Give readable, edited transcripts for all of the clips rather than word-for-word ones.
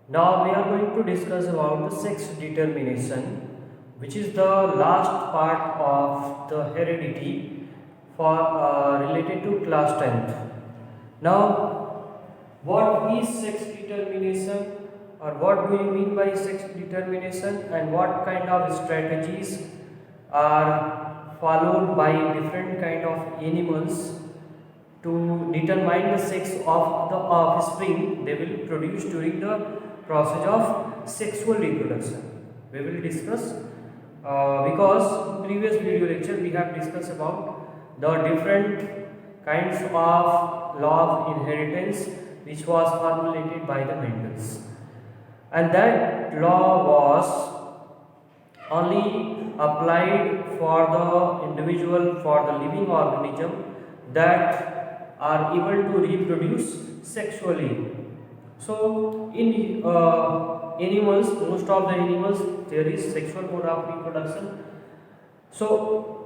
Now we are going to discuss about the sex determination, which is the last part of the heredity for related to class 10th. Now, what is sex determination, or what do you mean by sex determination, and what kind of strategies are followed by different kind of animals to determine the sex of the offspring they will produce during the process of sexual reproduction. We will discuss because in previous video lecture we have discussed about the different kinds of law of inheritance which was formulated by the Mendels, and that law was only applied for the individual, for the living organism that are able to reproduce sexually. So in animals, most of the animals, there is sexual mode of reproduction. So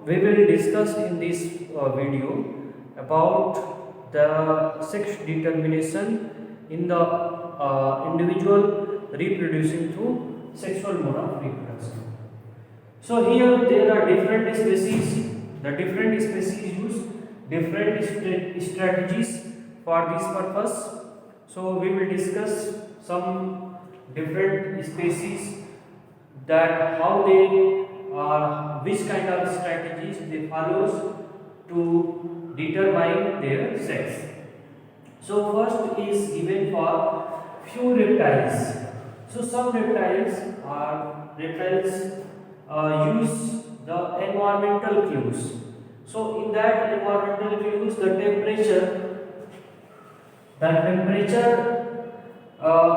we will discuss in this video about the sex determination in the individual reproducing through sexual mode of reproduction. So here there are different species. The different species use different strategies for this purpose. So we will discuss some different species, that how they are, which kind of strategies they follow to determine their sex. So first is given for few reptiles. So some reptiles use the environmental cues. So in that environmental cues, the temperature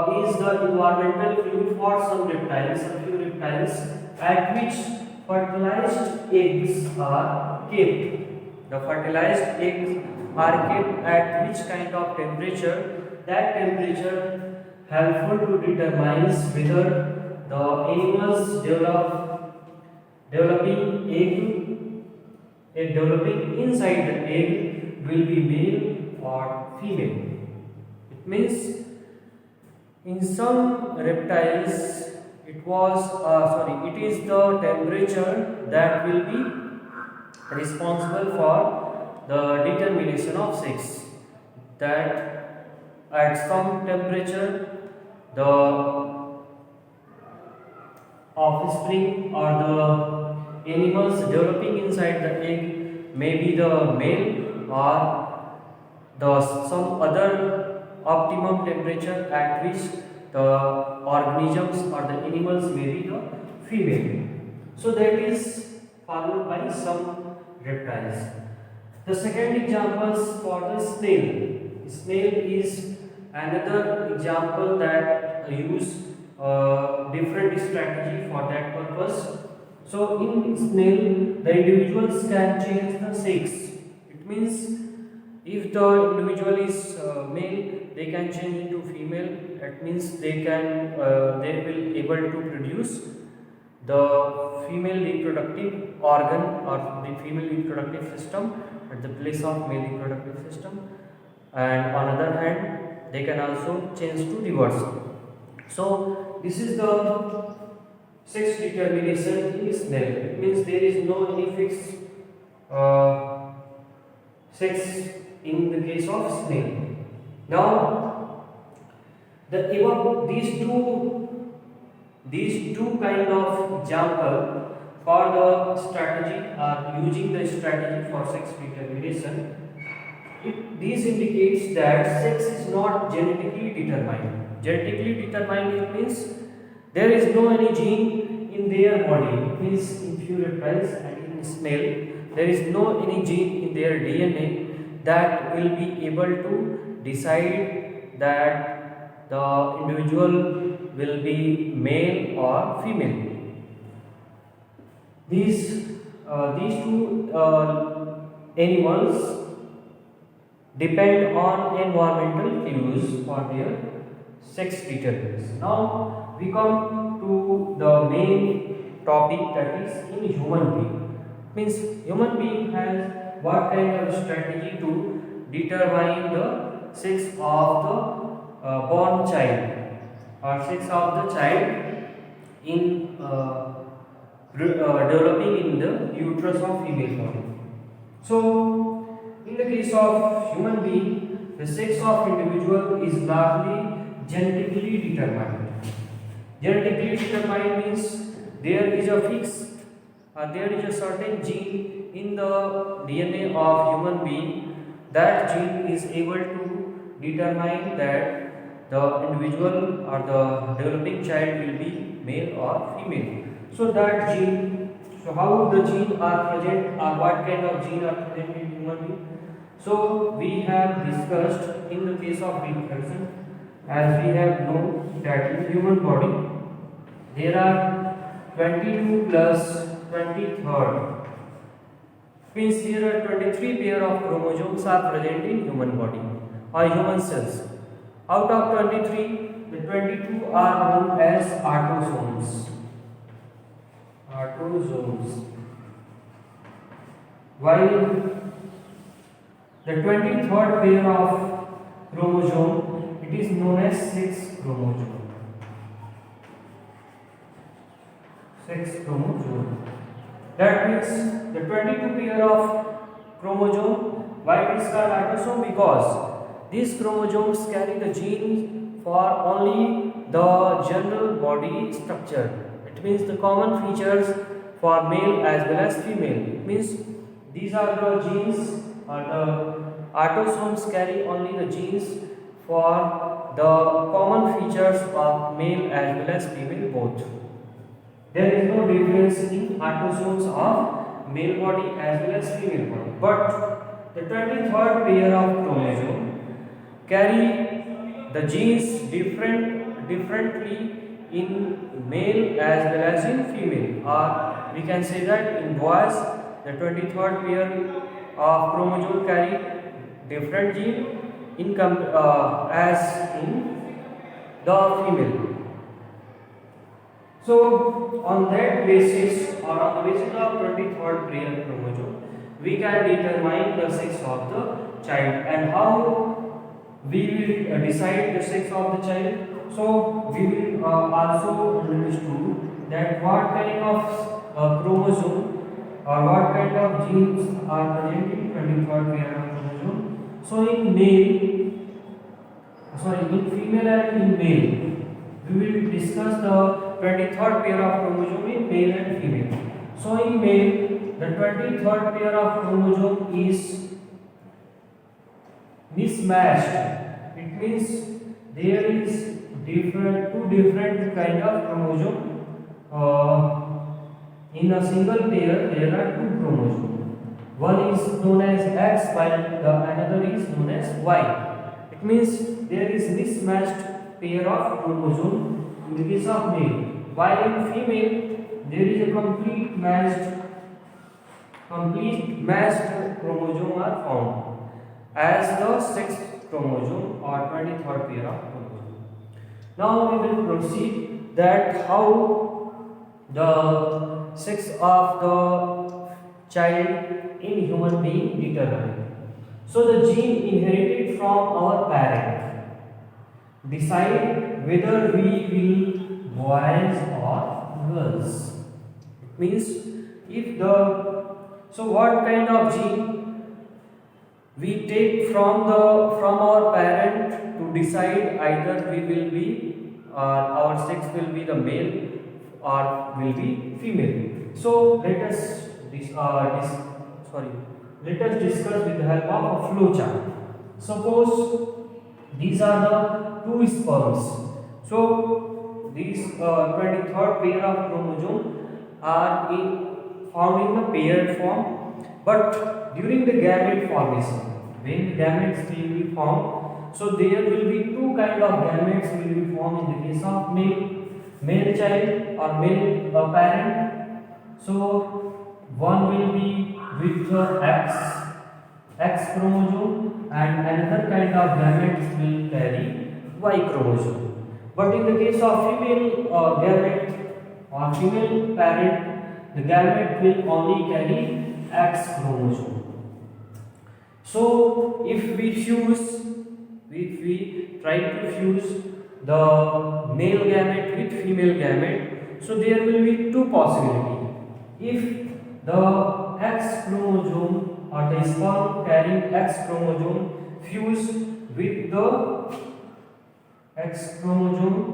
is the environmental cue for some reptiles, a few reptiles, at which fertilized eggs are kept. The fertilized eggs are kept at which kind of temperature? That temperature helpful to determine whether the animals developing inside the egg will be male or female. It means in some reptiles it is the temperature that will be responsible for the determination of sex. That at some temperature the offspring or the animals developing inside the egg may be the male, or the some other optimum temperature at which the organisms or the animals may be the female. So that is followed by some reptiles. The second examples for the snail. Snail is another example that use different strategy for that purpose. So in snail, the individuals can change the sex. It means if the individual is male, they can change into female. That means they will able to produce the female reproductive organ or the female reproductive system at the place of male reproductive system, and on other hand they can also change to reverse. So this is the sex determination in snail. It means there is no any fixed sex in the case of snail. Now these two kind of example for the strategy are using the strategy for sex determination. This indicates that sex is not genetically determined. Genetically determined, it means there is no any gene in their body. It means in few reptiles and in snail, there is no any gene in their DNA that will be able to decide that the individual will be male or female. These two animals depend on environmental cues for their sex determination. Now we come to the main topic, that is in human being. Means human being has what kind of strategy to determine the sex of the born child. or sex of the child in developing in the uterus of female body. So, in the case of human being, the sex of individual is largely genetically determined. Genetically determined means there is a fixed, there is a certain gene in the DNA of human being. That gene is able to determine that the individual or the developing child will be male or female. So that gene, so how the gene are present or what kind of gene are present in human being? So we have discussed in the case of reproduction, as we have known that in human body there are 22 plus 23rd, means there are 23 pair of chromosomes are present in human body or human cells. Out of 23, the 22 are known as autosomes. Autosomes. While the 23rd pair of chromosome, it is known as sex chromosome. Sex chromosome. That means the 22 pair of chromosome, why it is called autosome? Because these chromosomes carry the genes for only the general body structure. It means the common features for male as well as female. It means these are the genes, or the autosomes carry only the genes for the common features of male as well as female both. There is no difference in autosomes of male body as well as female body. But the 23rd pair of chromosome carry the genes differently in male as well as in female. Or we can say that in boys, the 23rd pair of chromosome carry different gene as in the female. So on that basis, or on the basis of 23rd pair chromosome, we can determine the sex of the child. And how we will decide the sex of the child? So we will also understand that what kind of chromosome or what kind of genes are present in 23rd pair of chromosome. So in female and in male, we will discuss the 23rd pair of chromosome in male and female. So in male, the 23rd pair of chromosome is mismatched. It means there is two different kind of chromosome. In a single pair, there are two chromosomes. One is known as X, while the another is known as Y. It means there is mismatched pair of chromosome in the case of male. While in female, there is a complete matched chromosome are found as the sixth chromosome or 23rd pair of chromosome. Now we will proceed that how the sex of the child in human being determined. So the gene inherited from our parent decide whether we will boys or girls. It means if what kind of gene we take from our parent to decide either we will be our sex will be the male or will be female. So let us discuss with the help of a flow chart. Suppose these are the two sperms. So these 23rd pair of chromosome are found in the paired form, but during the gamete formation, when the gametes will be formed, so there will be two kind of gametes will be formed in the case of male child or male parent. So one will be with the X chromosome and another kind of gametes will carry Y chromosome. But in the case of female gamete or female parent, the gamete will only carry X chromosome. So if we try to fuse the male gamete with female gamete, so there will be two possibilities. If the X chromosome or the sperm carrying X chromosome fuse with the X chromosome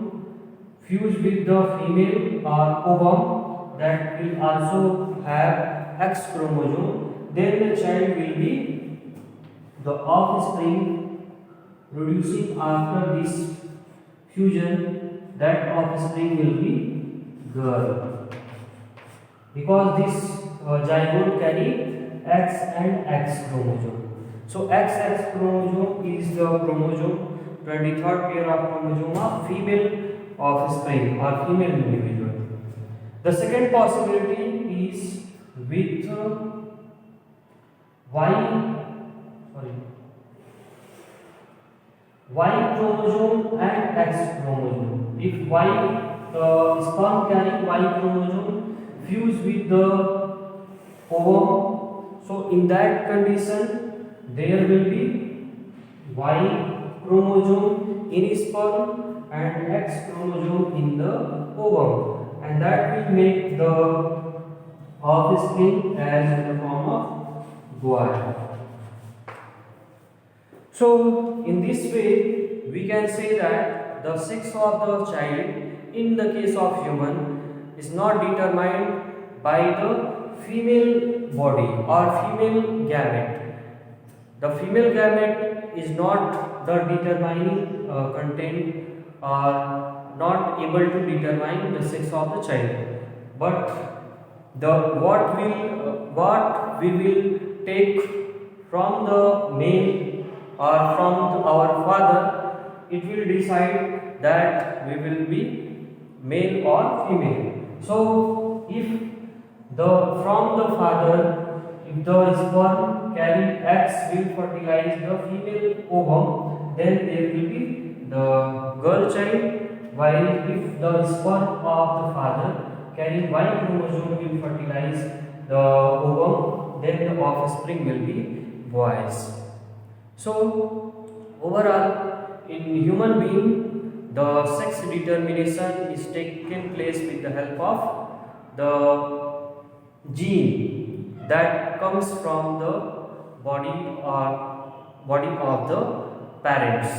fuse with the female or ovum that will also have X chromosome, then the child will be the offspring producing after this fusion, that offspring will be girl, because this zygote carry X and X chromosome. So XX chromosome is the chromosome, 23rd pair of chromosome of female offspring or female individual. The second possibility is with Y chromosome and X chromosome. If sperm carrying Y chromosome fuse with the ovum, so in that condition there will be Y chromosome in sperm and X chromosome in the ovum, and that will make the offspring as in the form of boy. So in this way we can say that the sex of the child in the case of human is not determined by the female body or female gamete. The female gamete is not the determining content or not able to determine the sex of the child, but what we will take from the male or from our father, it will decide that we will be male or female. So if from the father, if the sperm carrying X will fertilize the female ovum, then there will be the girl child, while if the sperm of the father carrying Y chromosome will fertilize the ovum, then the offspring will be boys. So overall, in human being, the sex determination is taken place with the help of the gene that comes from the body of the parents.